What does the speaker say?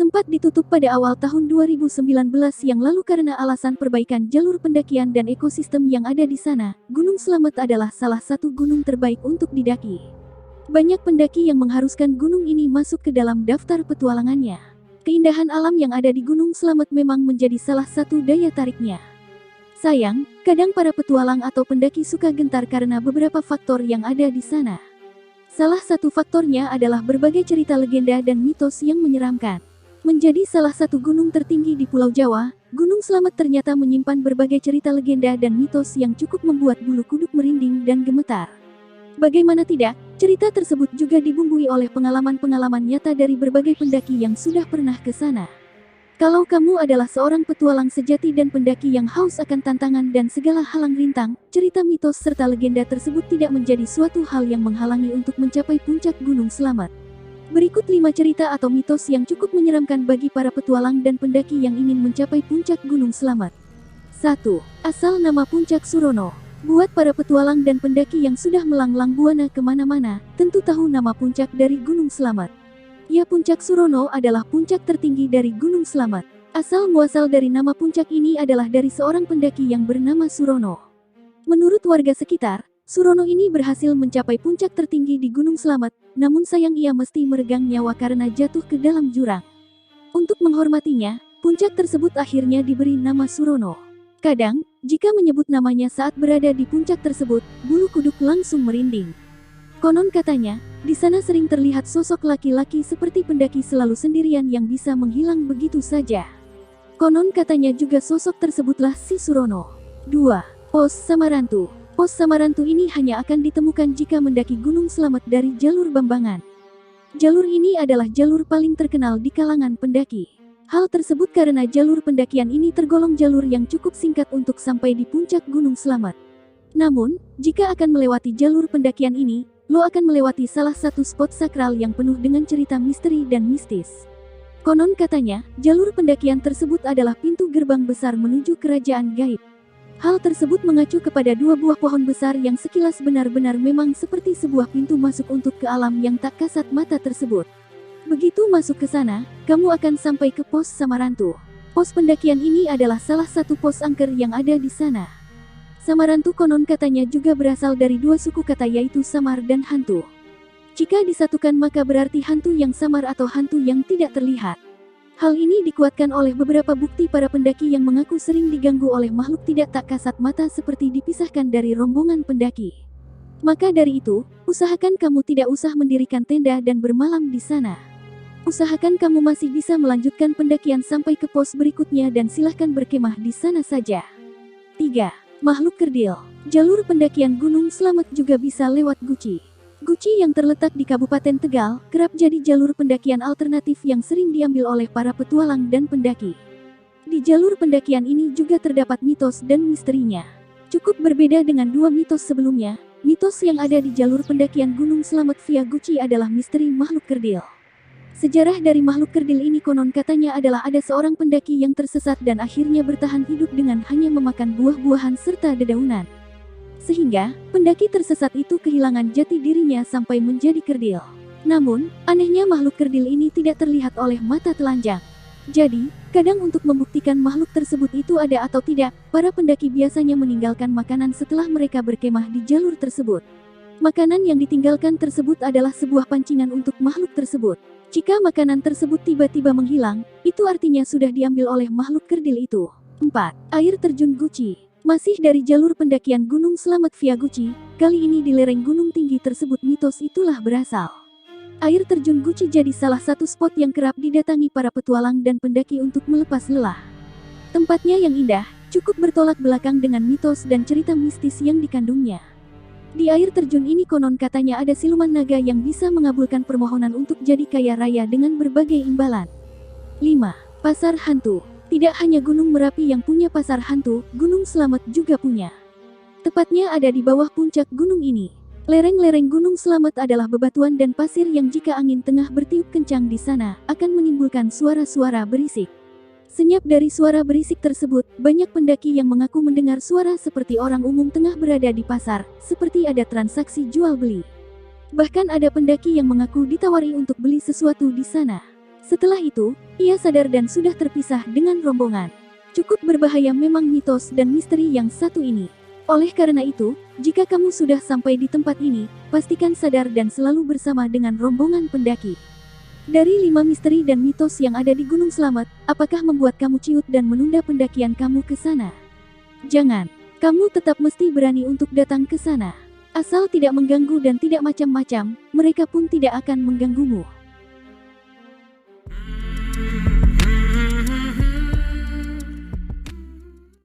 sempat ditutup pada awal tahun 2019 yang lalu karena alasan perbaikan jalur pendakian dan ekosistem yang ada di sana. Gunung Slamet adalah salah satu gunung terbaik untuk didaki. Banyak pendaki yang mengharuskan gunung ini masuk ke dalam daftar petualangannya. Keindahan alam yang ada di Gunung Slamet memang menjadi salah satu daya tariknya. Sayang, kadang para petualang atau pendaki suka gentar karena beberapa faktor yang ada di sana. Salah satu faktornya adalah berbagai cerita legenda dan mitos yang menyeramkan. Menjadi salah satu gunung tertinggi di Pulau Jawa, Gunung Slamet ternyata menyimpan berbagai cerita legenda dan mitos yang cukup membuat bulu kuduk merinding dan gemetar. Bagaimana tidak, cerita tersebut juga dibumbui oleh pengalaman-pengalaman nyata dari berbagai pendaki yang sudah pernah ke sana. Kalau kamu adalah seorang petualang sejati dan pendaki yang haus akan tantangan dan segala halang rintang, cerita mitos serta legenda tersebut tidak menjadi suatu hal yang menghalangi untuk mencapai puncak Gunung Slamet. Berikut 5 cerita atau mitos yang cukup menyeramkan bagi para petualang dan pendaki yang ingin mencapai puncak Gunung Slamet. 1. Asal nama Puncak Surono. Buat para petualang dan pendaki yang sudah melanglang buana kemana-mana, tentu tahu nama puncak dari Gunung Slamet. Ya, Puncak Surono adalah puncak tertinggi dari Gunung Slamet. Asal muasal dari nama puncak ini adalah dari seorang pendaki yang bernama Surono. Menurut warga sekitar, Surono ini berhasil mencapai puncak tertinggi di Gunung Slamet, namun sayang ia mesti meregang nyawa karena jatuh ke dalam jurang. Untuk menghormatinya, puncak tersebut akhirnya diberi nama Surono. Kadang, jika menyebut namanya saat berada di puncak tersebut, bulu kuduk langsung merinding. Konon katanya, di sana sering terlihat sosok laki-laki seperti pendaki selalu sendirian yang bisa menghilang begitu saja. Konon katanya juga sosok tersebutlah si Surono. 2. Pos Samarantu. Pos Samarantu ini hanya akan ditemukan jika mendaki Gunung Slamet dari jalur Bambangan. Jalur ini adalah jalur paling terkenal di kalangan pendaki. Hal tersebut karena jalur pendakian ini tergolong jalur yang cukup singkat untuk sampai di puncak Gunung Slamet. Namun, jika akan melewati jalur pendakian ini, lo akan melewati salah satu spot sakral yang penuh dengan cerita misteri dan mistis. Konon katanya, jalur pendakian tersebut adalah pintu gerbang besar menuju kerajaan gaib. Hal tersebut mengacu kepada 2 buah pohon besar yang sekilas benar-benar memang seperti sebuah pintu masuk untuk ke alam yang tak kasat mata tersebut. Begitu masuk ke sana, kamu akan sampai ke Pos Samarantu. Pos pendakian ini adalah salah satu pos angker yang ada di sana. Samarantu konon katanya juga berasal dari 2 suku kata yaitu samar dan hantu. Jika disatukan maka berarti hantu yang samar atau hantu yang tidak terlihat. Hal ini dikuatkan oleh beberapa bukti para pendaki yang mengaku sering diganggu oleh makhluk tidak tak kasat mata seperti dipisahkan dari rombongan pendaki. Maka dari itu, usahakan kamu tidak usah mendirikan tenda dan bermalam di sana. Usahakan kamu masih bisa melanjutkan pendakian sampai ke pos berikutnya dan silahkan berkemah di sana saja. 3. Makhluk Kerdil. Jalur pendakian Gunung Slamet juga bisa lewat Guci. Guci yang terletak di Kabupaten Tegal, kerap jadi jalur pendakian alternatif yang sering diambil oleh para petualang dan pendaki. Di jalur pendakian ini juga terdapat mitos dan misterinya. Cukup berbeda dengan 2 mitos sebelumnya, mitos yang ada di jalur pendakian Gunung Slamet via Guci adalah misteri makhluk kerdil. Sejarah dari makhluk kerdil ini konon katanya adalah ada seorang pendaki yang tersesat dan akhirnya bertahan hidup dengan hanya memakan buah-buahan serta dedaunan. Sehingga, pendaki tersesat itu kehilangan jati dirinya sampai menjadi kerdil. Namun, anehnya makhluk kerdil ini tidak terlihat oleh mata telanjang. Jadi, kadang untuk membuktikan makhluk tersebut itu ada atau tidak, para pendaki biasanya meninggalkan makanan setelah mereka berkemah di jalur tersebut. Makanan yang ditinggalkan tersebut adalah sebuah pancingan untuk makhluk tersebut. Jika makanan tersebut tiba-tiba menghilang, itu artinya sudah diambil oleh makhluk kerdil itu. 4. Air terjun Guci. Masih dari jalur pendakian Gunung Slamet via Guci, kali ini di lereng gunung tinggi tersebut mitos itulah berasal. Air terjun Guci jadi salah satu spot yang kerap didatangi para petualang dan pendaki untuk melepas lelah. Tempatnya yang indah, cukup bertolak belakang dengan mitos dan cerita mistis yang dikandungnya. Di air terjun ini konon katanya ada siluman naga yang bisa mengabulkan permohonan untuk jadi kaya raya dengan berbagai imbalan. 5. Pasar Hantu. Tidak hanya Gunung Merapi yang punya pasar hantu, Gunung Slamet juga punya. Tepatnya ada di bawah puncak gunung ini. Lereng-lereng Gunung Slamet adalah bebatuan dan pasir yang jika angin tengah bertiup kencang di sana, akan menimbulkan suara-suara berisik. Senyap dari suara berisik tersebut, banyak pendaki yang mengaku mendengar suara seperti orang umum tengah berada di pasar, seperti ada transaksi jual beli. Bahkan ada pendaki yang mengaku ditawari untuk beli sesuatu di sana. Setelah itu, ia sadar dan sudah terpisah dengan rombongan. Cukup berbahaya memang mitos dan misteri yang satu ini. Oleh karena itu, jika kamu sudah sampai di tempat ini, pastikan sadar dan selalu bersama dengan rombongan pendaki. Dari 5 misteri dan mitos yang ada di Gunung Slamet, apakah membuat kamu ciut dan menunda pendakian kamu ke sana? Jangan. Kamu tetap mesti berani untuk datang ke sana. Asal tidak mengganggu dan tidak macam-macam, mereka pun tidak akan mengganggumu.